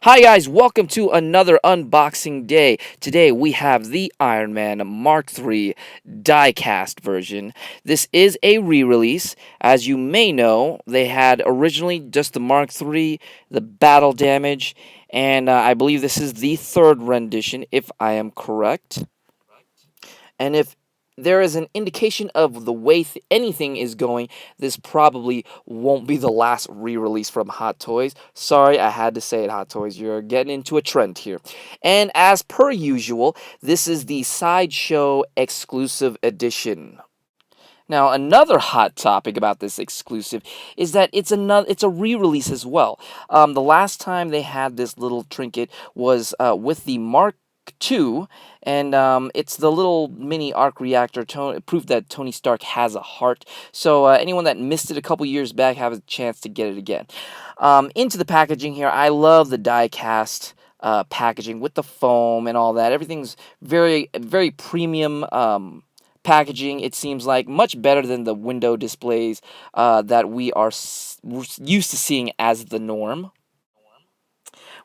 Hi guys, welcome to another unboxing day. Today we have the Iron Man Mark III DieCast version. This is a re-release. As you may know, they had originally just the Mark III, the battle damage, and I believe this is the third rendition, if I am correct. And if there is an indication of the way anything is going, this probably won't be the last re-release from Hot Toys. Sorry, I had to say it, Hot Toys. You're getting into a trend here. And as per usual, this is the Sideshow Exclusive Edition. Now, another hot topic about this exclusive is that it's a re-release as well. The last time they had this little trinket was with the Mark II, and it's the little mini arc reactor proof that Tony Stark has a heart. So anyone that missed it a couple years back have a chance to get it again. Into the packaging here, I love the die-cast packaging with the foam and all that. Everything's very premium. Packaging, it seems like, much better than the window displays that we are used to seeing as the norm.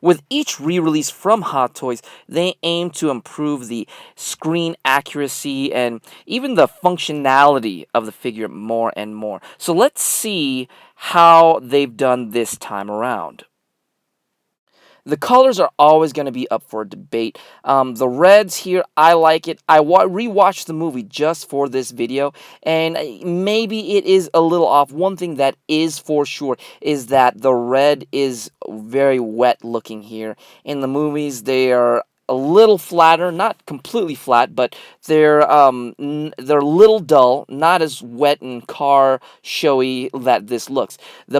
With each re-release from Hot Toys, they aim to improve the screen accuracy and even the functionality of the figure more and more. So let's see how they've done this time around. The colors are always going to be up for debate. The reds here, I like it. I rewatched the movie just for this video, and maybe it is a little off. One thing that is for sure is that the red is very wet looking here. In the movies, they are a little flatter, not completely flat, but they're a little dull, not as wet and car showy that this looks. The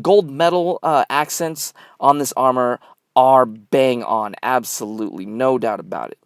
gold metal accents on this armor are bang on, absolutely, no doubt about it.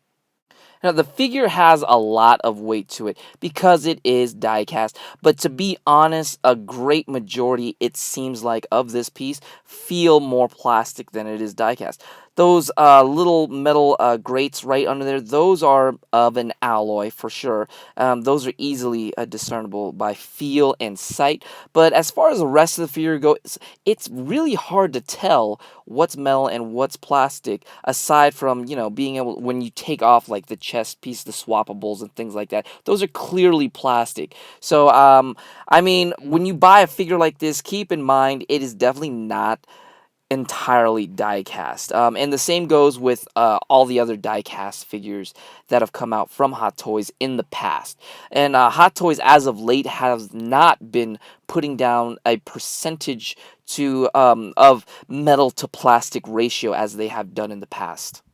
Now, the figure has a lot of weight to it because it is die-cast, but to be honest, a great majority, it seems like, of this piece feel more plastic than it is die-cast. Those little metal grates right under there, those are of an alloy for sure. Those are easily discernible by feel and sight. But as far as the rest of the figure goes, it's really hard to tell what's metal and what's plastic, aside from, being able, when you take off like the chest piece, the swappables and things like that, those are clearly plastic. So, I mean, when you buy a figure like this, keep in mind it is definitely not entirely die-cast. And the same goes with all the other die-cast figures that have come out from Hot Toys in the past. And Hot Toys, as of late, has not been putting down a percentage of metal to plastic ratio as they have done in the past.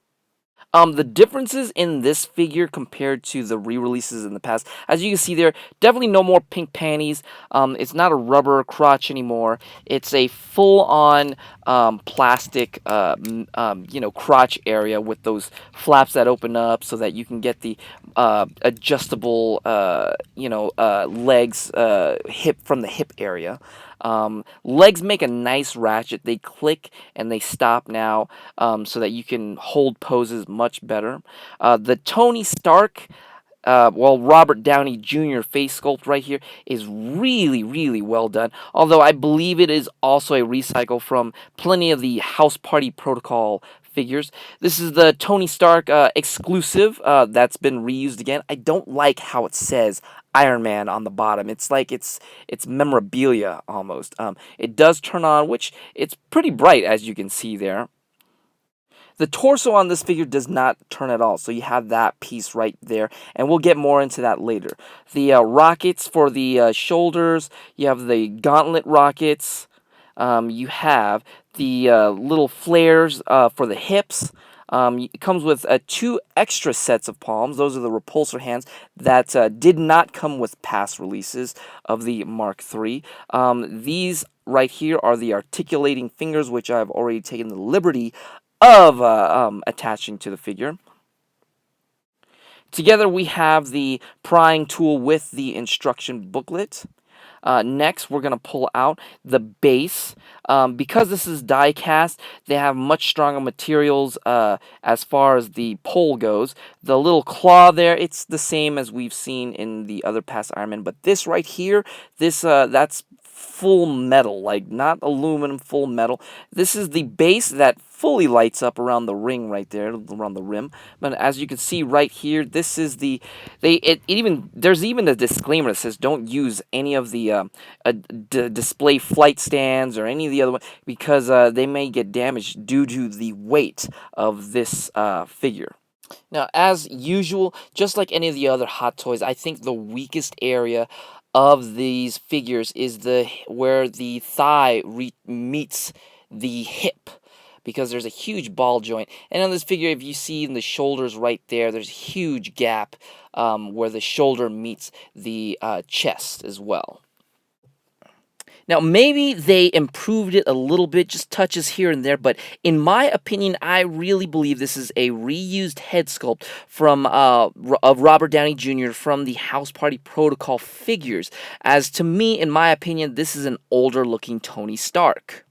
The differences in this figure compared to the re-releases in the past, as you can see there, definitely no more pink panties. It's not a rubber crotch anymore. It's a full-on plastic, crotch area with those flaps that open up so that you can get the adjustable, legs, hip from the hip area. Legs make a nice ratchet. They click and they stop now, so that you can hold poses much better. The Tony Stark, Robert Downey Jr. face sculpt right here is really, really well done. Although I believe it is also a recycle from plenty of the House Party Protocol figures. This is the Tony Stark exclusive that's been reused again. I don't like how it says Iron Man on the bottom. It's like it's memorabilia almost. It does turn on, which it's pretty bright as you can see there. The torso on this figure does not turn at all, so you have that piece right there, and we'll get more into that later. The rockets for the shoulders, you have the gauntlet rockets, you have the little flares for the hips. It comes with 2 extra sets of palms. Those are the repulsor hands that did not come with past releases of the Mark III. These right here are the articulating fingers, which I've already taken the liberty of attaching to the figure. Together we have the prying tool with the instruction booklet. Next, we're going to pull out the base. Because this is die-cast, they have much stronger materials as far as the pole goes. The little claw there, it's the same as we've seen in the other past Iron Man, but this right here, that's full metal, like not aluminum, full metal. This is the base that fully lights up around the ring right there, around the rim. But as you can see right here, this is it even there's even a disclaimer that says don't use any of the display flight stands or any of the other ones because they may get damaged due to the weight of this figure. Now, as usual, just like any of the other Hot Toys, I think the weakest area of these figures is where the thigh meets the hip, because there's a huge ball joint. And on this figure, if you see in the shoulders right there, there's a huge gap where the shoulder meets the chest as well. Now, maybe they improved it a little bit, just touches here and there, but in my opinion, I really believe this is a reused head sculpt from of Robert Downey Jr. from the House Party Protocol figures, as to me, in my opinion, this is an older-looking Tony Stark.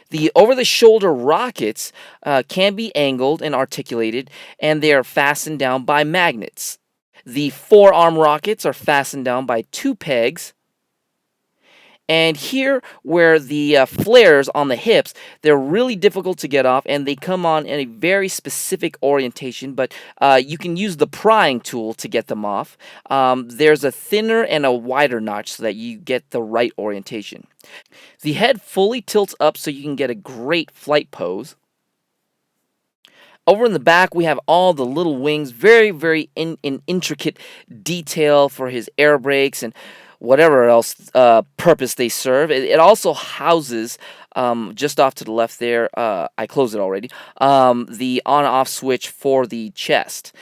The over-the-shoulder rockets can be angled and articulated, and they are fastened down by magnets. The forearm rockets are fastened down by 2 pegs. And here, where the flares on the hips, they're really difficult to get off, and they come on in a very specific orientation, but you can use the prying tool to get them off. There's a thinner and a wider notch so that you get the right orientation. The head fully tilts up so you can get a great flight pose. Over in the back, we have all the little wings, very, very intricate detail for his air brakes and whatever else purpose they serve. It also houses, just off to the left there, I closed it already, the on-off switch for the chest.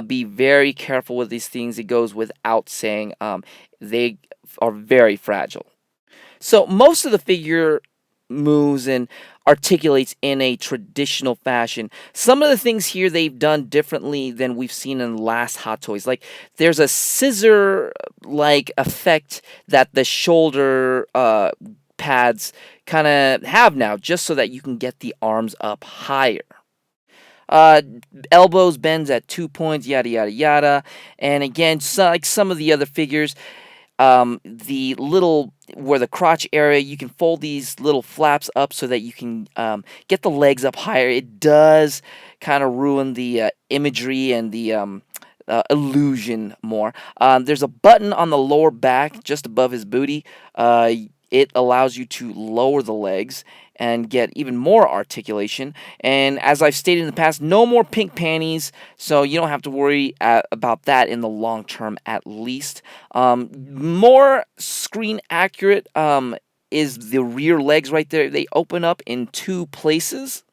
Be very careful with these things. It goes without saying. They are very fragile. So most of the figure moves and articulates in a traditional fashion. Some of the things here they've done differently than we've seen in the last Hot Toys. Like, there's a scissor-like effect that the shoulder pads kind of have now, just so that you can get the arms up higher. Elbows bends at 2 points, yada yada yada. And again, like some of the other figures, the little where the crotch area, you can fold these little flaps up so that you can get the legs up higher. It does kind of ruin the imagery and the illusion more. There's a button on the lower back just above his booty. It allows you to lower the legs and get even more articulation. And as I've stated in the past, no more pink panties, so you don't have to worry about that in the long term at least. More screen accurate is the rear legs right there. They open up in 2 places.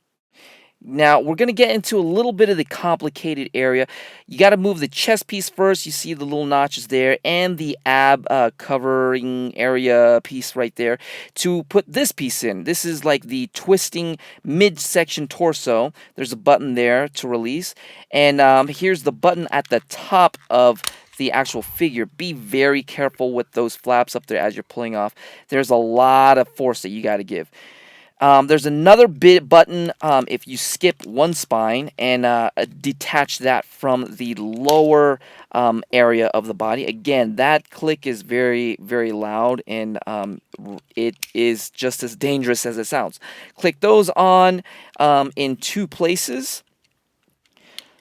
Now, we're going to get into a little bit of the complicated area. You got to move the chest piece first. You see the little notches there, and the ab covering area piece right there to put this piece in. This is like the twisting midsection torso. There's a button there to release. And here's the button at the top of the actual figure. Be very careful with those flaps up there as you're pulling off. There's a lot of force that you got to give. There's another button if you skip one spine and detach that from the lower area of the body. Again, that click is very, very loud, and it is just as dangerous as it sounds. Click those on in 2 places.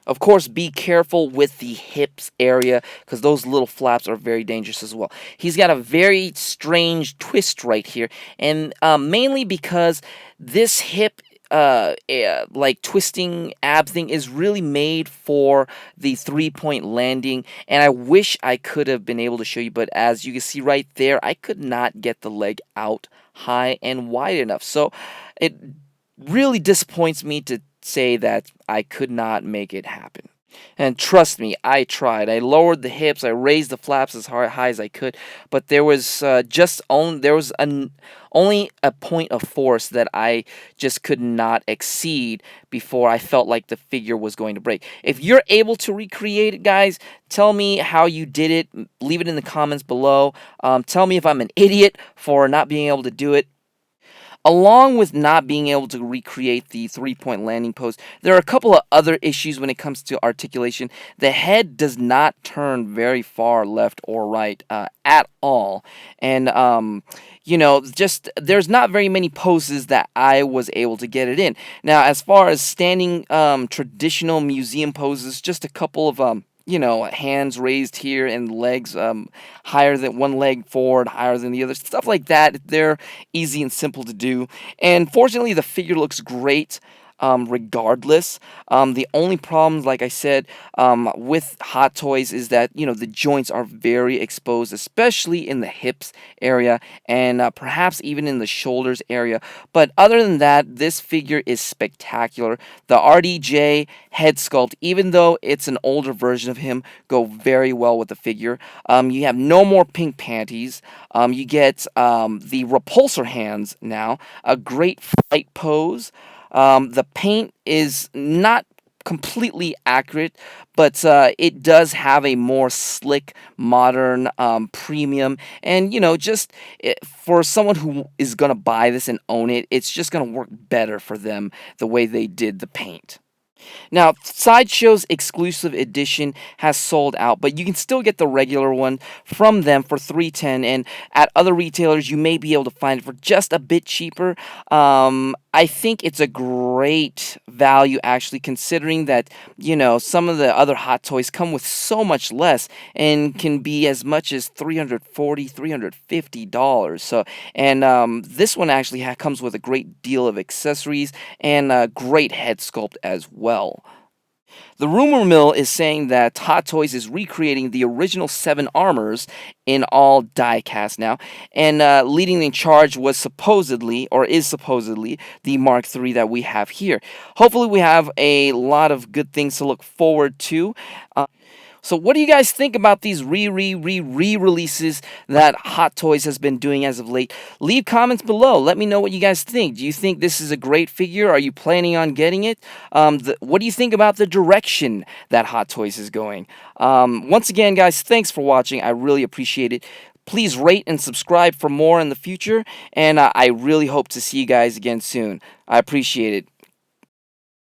Of course, be careful with the hips area, because those little flaps are very dangerous as well. He's got a very strange twist right here, and mainly because this hip like twisting ab thing is really made for the 3-point landing, and I wish I could have been able to show you, but as you can see right there, I could not get the leg out high and wide enough. So it really disappoints me to say that I could not make it happen. And trust me, I tried. I lowered the hips, I raised the flaps as high as I could, but there was only a point of force that I just could not exceed before I felt like the figure was going to break. If you're able to recreate it, guys, tell me how you did it. Leave it in the comments below. Tell me if I'm an idiot for not being able to do it. Along with not being able to recreate the 3-point landing pose, there are a couple of other issues when it comes to articulation. The head does not turn very far left or right at all. And, just there's not very many poses that I was able to get it in. Now, as far as standing traditional museum poses, just a couple of hands raised here and legs higher than one leg forward, higher than the other, stuff like that. They're easy and simple to do. And fortunately, the figure looks great. Regardless, the only problem, like I said, with Hot Toys is that the joints are very exposed, especially in the hips area and perhaps even in the shoulders area. But other than that, this figure is spectacular. The RDJ head sculpt, even though it's an older version of him, go very well with the figure. You have no more pink panties. You get the repulsor hands now, a great fight pose. The paint is not completely accurate, but it does have a more slick, modern, premium, and for someone who is gonna buy this and own it, it's just gonna work better for them the way they did the paint. Now, Sideshow's exclusive edition has sold out, but you can still get the regular one from them for $310, and at other retailers, you may be able to find it for just a bit cheaper. I think it's a great value, actually, considering that, some of the other Hot Toys come with so much less and can be as much as $340, $350. So, and this one actually comes with a great deal of accessories and a great head sculpt as well. The rumor mill is saying that Hot Toys is recreating the original 7 armors in all die-cast now, and leading in charge was supposedly, or is supposedly, the Mark III that we have here. Hopefully we have a lot of good things to look forward to. So what do you guys think about these re-releases that Hot Toys has been doing as of late? Leave comments below. Let me know what you guys think. Do you think this is a great figure? Are you planning on getting it? What do you think about the direction that Hot Toys is going? Once again, guys, thanks for watching. I really appreciate it. Please rate and subscribe for more in the future, and I really hope to see you guys again soon. I appreciate it.